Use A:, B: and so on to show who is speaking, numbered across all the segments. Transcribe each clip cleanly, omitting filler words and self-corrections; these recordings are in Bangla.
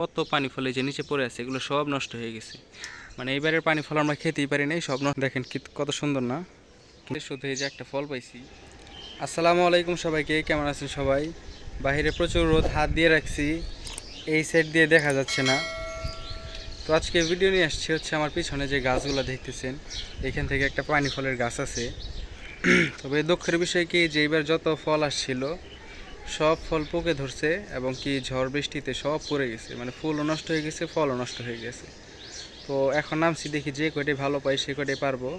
A: কত পানি ফল এই যে নিচে পড়ে আছে, এগুলো সব নষ্ট হয়ে গেছে। মানে এইবারের পানি ফল আমরা খেতেই পারি নাই, সব দেখেন কত সুন্দর না, শুধু এই যে একটা ফল পাইছি। আসসালামু আলাইকুম সবাইকে, কেমন আছেন সবাই? বাইরে প্রচুর রোদ, হাত দিয়ে রাখছি, এই সাইড দিয়ে দেখা যাচ্ছে না। তো আজকে ভিডিও নিয়ে আসছি হচ্ছে আমার পিছনে যে গাছগুলো দেখতেছেন, এখান থেকে একটা পানি ফলের গাছ আছে। তবে দুঃখের বিষয় কি যে এইবার যত ফল আসছিল সব ফল পোকে ধরছে এবং কি ঝড় বৃষ্টিতে সব পড়ে গেছে, মানে ফুলও নষ্ট হয়ে গেছে, ফলও নষ্ট হয়ে গেছে। তো এখন নামছি, দেখি যে কয়টাই ভালো পাই সে কয়টাই পারবো,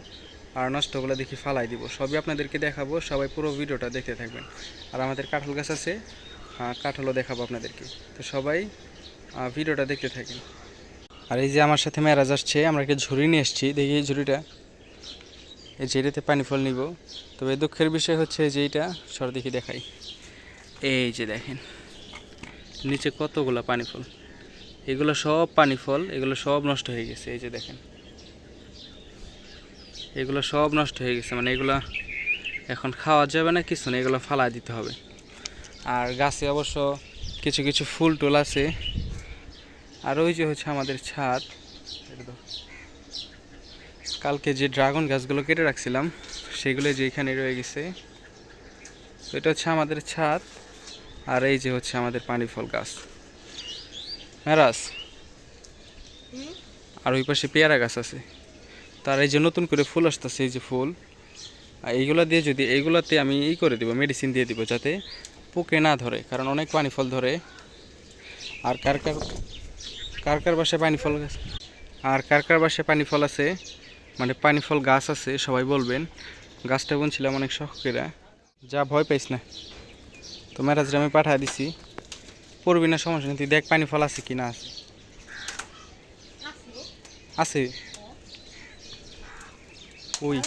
A: আর নষ্টগুলো দেখি ফালাই দিব। সবই আপনাদেরকে দেখাবো, সবাই পুরো ভিডিওটা দেখতে থাকবেন। আর আমাদের কাঁঠাল গাছ আছে, কাঁঠালও দেখাবো আপনাদেরকে। তো সবাই ভিডিওটা দেখতে থাকেন। আর এই যে আমার সাথে মেরাজ আসছে, আমরা একটা ঝুড়ি নিয়ে এসেছি, দেখি এই ঝুড়িটা, এই ঝুড়িতে পানি ফল নিব। তবে দুঃখের বিষয় হচ্ছে যে এইটা সর্দিকে দেখাই, এই যে দেখেন নিচে কতগুলো পানি ফল, এগুলো সব পানি ফল, এগুলো সব নষ্ট হয়ে গেছে। এই যে দেখেন এগুলো সব নষ্ট হয়ে গেছে, মানে এগুলো এখন খাওয়া যাবে না, কিছু না, এগুলো ফালা দিতে হবে। আর গাছে অবশ্য কিছু কিছু ফুল টুল আছে। আর ওই যে হচ্ছে আমাদের ছাদ, কালকে যে ড্রাগন গাছগুলো কেটে রাখছিলাম সেগুলো যে এখানে রয়ে গেছে। তো এটা হচ্ছে আমাদের ছাদ, আর এই যে হচ্ছে আমাদের পানি ফল গাছ। মেরাজ, আর ওই পাশে পেয়ারা গাছ আছে, তার এই যে নতুন করে ফুল আসতেছে, এই যে ফুল, আর এইগুলো দিয়ে যদি এইগুলোতে আমি করে দিব, মেডিসিন দিয়ে দিব যাতে পোকে না ধরে, কারণ অনেক পানি ফল ধরে। আর কার কার বাসায় পানি ফল গাছ, আর কার বাসায় পানি ফল আছে, মানে পানি ফল গাছ আছে, সবাই বলবেন। গাছটা বুনছিলাম অনেক শখ করে, যা ভয় পাইস না। তো মেরাজরে আমি পাঠিয়ে দিছি, পড়বি না, সমস্যা নেই, তুই দেখ পানি ফল আছে কি না আছে। আছে ওই,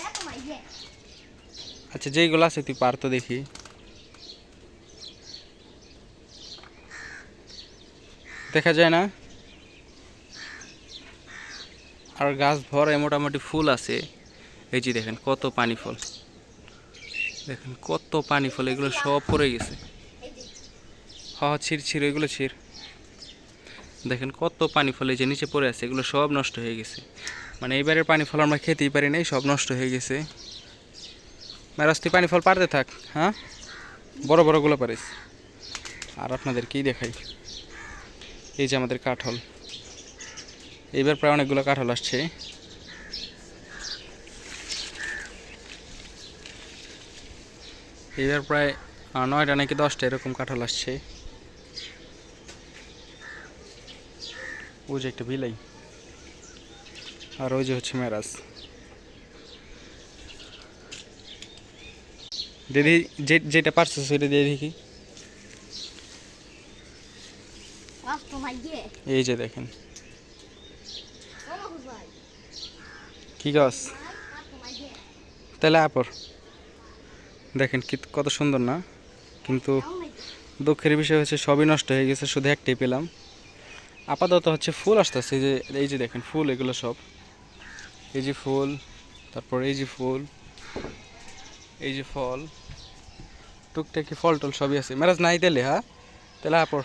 A: আচ্ছা যেইগুলো আছে তুই পার তো দেখি। দেখা যায় না, আর গাছ ভরে মোটামুটি ফুল আছে। এই যে দেখেন কত পানি ফল, দেখেন কত পানি ফল, এগুলো সব পড়ে গেছে। ছিঁড় এগুলো ছিঁড়, দেখেন কত পানি ফল এই যে নিচে পড়ে আছে, এগুলো সব নষ্ট হয়ে গেছে। মানে এইবারের পানি ফল আমরা খেতেই পারি নাই, সব নষ্ট হয়ে গেছে। মেরাজ তুই পানি ফল পারতে থাক, হ্যাঁ, বড় বড়গুলো পারিস। আর আপনাদের কি দেখাই, এই যে আমাদের কাঁঠাল, এইবার প্রায় অনেকগুলো কাঁঠাল আসছে। এইবার প্রায় 9টা নাকি 10টা এরকম কাঁঠাল আসছে। ওই যে একটা বিলাই, আর ওই যে হচ্ছে মেরাজ। দিদি যেটা পারছো সেটা দিয়ে দেখি। এই যে দেখেন কি গাছ, তাহলে আপর দেখেন কত সুন্দর না, কিন্তু দুঃখের বিষয় হচ্ছে সবই নষ্ট হয়ে গেছে, শুধু একটাই পেলাম। আপাতত হচ্ছে ফুল আসতেছে, এই যে দেখেন ফুল, এগুলো সব, এই যে ফুল, তারপর এই যে ফুল, এই যে ফল, টুকটাকি ফল টল সবই আছে। মেরাজ নাই তাহলে, হ্যাঁ তাহলে আপর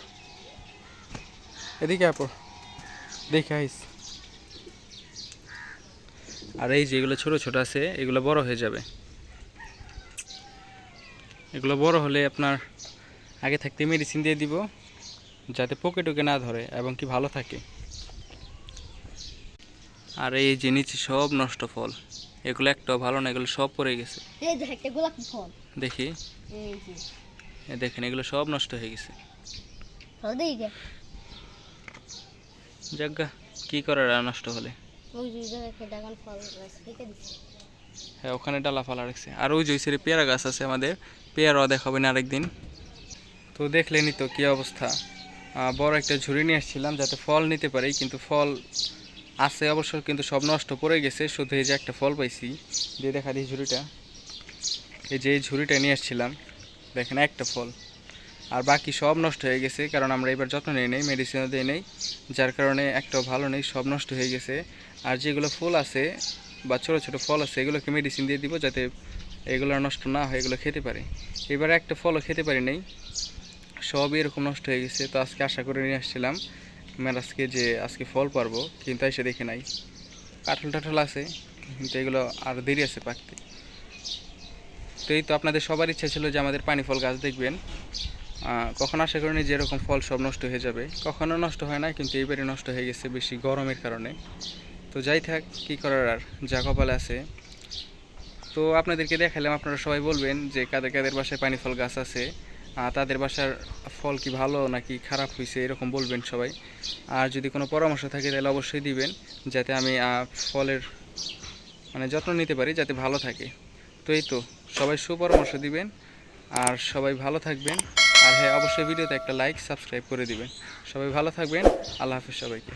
A: এদিকে আপর দেখে আইস। আর এই যে এগুলো ছোট ছোট আছে, এগুলো বড় হয়ে যাবে। এগুলো বড় হলে আপনার আগে থাকতে মেডিসিন দিয়ে দিব যাতে পোকে টোকে না ধরে এবং কি ভালো থাকে। আর এই যে নিচে সব নষ্ট ফল, এগুলো একটাও ভালো না, এগুলো সব পড়ে গেছে। দেখি, দেখেন এগুলো সব নষ্ট হয়ে গেছে। যাজ্ঞা কি করার নষ্ট হলে, হ্যাঁ ওখানে ডালা ফালা রাখছে। আর ওই যে পেয়ারা গাছ আছে আমাদের, পেয়ারাও দেখাবেন আরেকদিন। তো দেখলেনি তো কি অবস্থা, বড় একটা ঝুড়ি নিয়ে আসছিলাম যাতে ফল নিতে পারি, কিন্তু ফল আছে অবশ্য, কিন্তু সব নষ্ট পড়ে গেছে। শুধু এই যে একটা ফল পাইছি, দিয়ে দেখা দিই ঝুড়িটা, এই যে এই ঝুড়িটা নিয়ে আসছিলাম, দেখেন একটা ফল, আর বাকি সব নষ্ট হয়ে গেছে, কারণ আমরা এবার যত্ন নিয়ে নেই, মেডিসিনও দিয়ে নেই, যার কারণে একটাও ভালো নেই, সব নষ্ট হয়ে গেছে। আর যেগুলো ফুল আছে বা ছোটো ছোটো ফল আছে, এগুলোকে মেডিসিন দিয়ে দিব যাতে এগুলো নষ্ট না হয়, এগুলো খেতে পারে। এবার একটা ফলও খেতে পারি নেই, সবই এরকম নষ্ট হয়ে গেছে। তো আজকে আশা করে নিয়ে আসছিলাম মেরাজকে যে আজকে ফল পারবো, কিন্তু এসে দেখি নাই। কাঁঠাল টাঠাল আছে, কিন্তু এগুলো আর দেরি আছে পাকতে। তো এই তো আপনাদের সবার ইচ্ছা ছিল যে আমাদের পানি ফল গাছ দেখবেন। কখনো আশা করিনি যে এরকম ফল সব নষ্ট হয়ে যাবে, কখনো নষ্ট হয় না, কিন্তু এইবারে নষ্ট হয়ে গেছে বেশি গরমের কারণে। তো যাই থাক, কী করার আর, যা কপালে আছে। তো আপনাদেরকে দেখালাম, আপনারা সবাই বলবেন যে কাদের কাদের বাসায় পানি ফল গাছ আছে, তাদের বাসার ফল কি ভালো নাকি খারাপ হয়েছে এরকম বলবেন সবাই। আর যদি কোনো পরামর্শ থাকে তাহলে অবশ্যই দিবেন, যাতে আমি ফলের মানে যত্ন নিতে পারি, যাতে ভালো থাকে। তো এই তো, সবাই সুপরামর্শ দিবেন আর সবাই ভালো থাকবেন। আর হ্যাঁ, অবশ্যই ভিডিওতে একটা লাইক সাবস্ক্রাইব করে দিবেন। সবাই ভালো থাকবেন। আল্লাহ হাফেজ সবাইকে।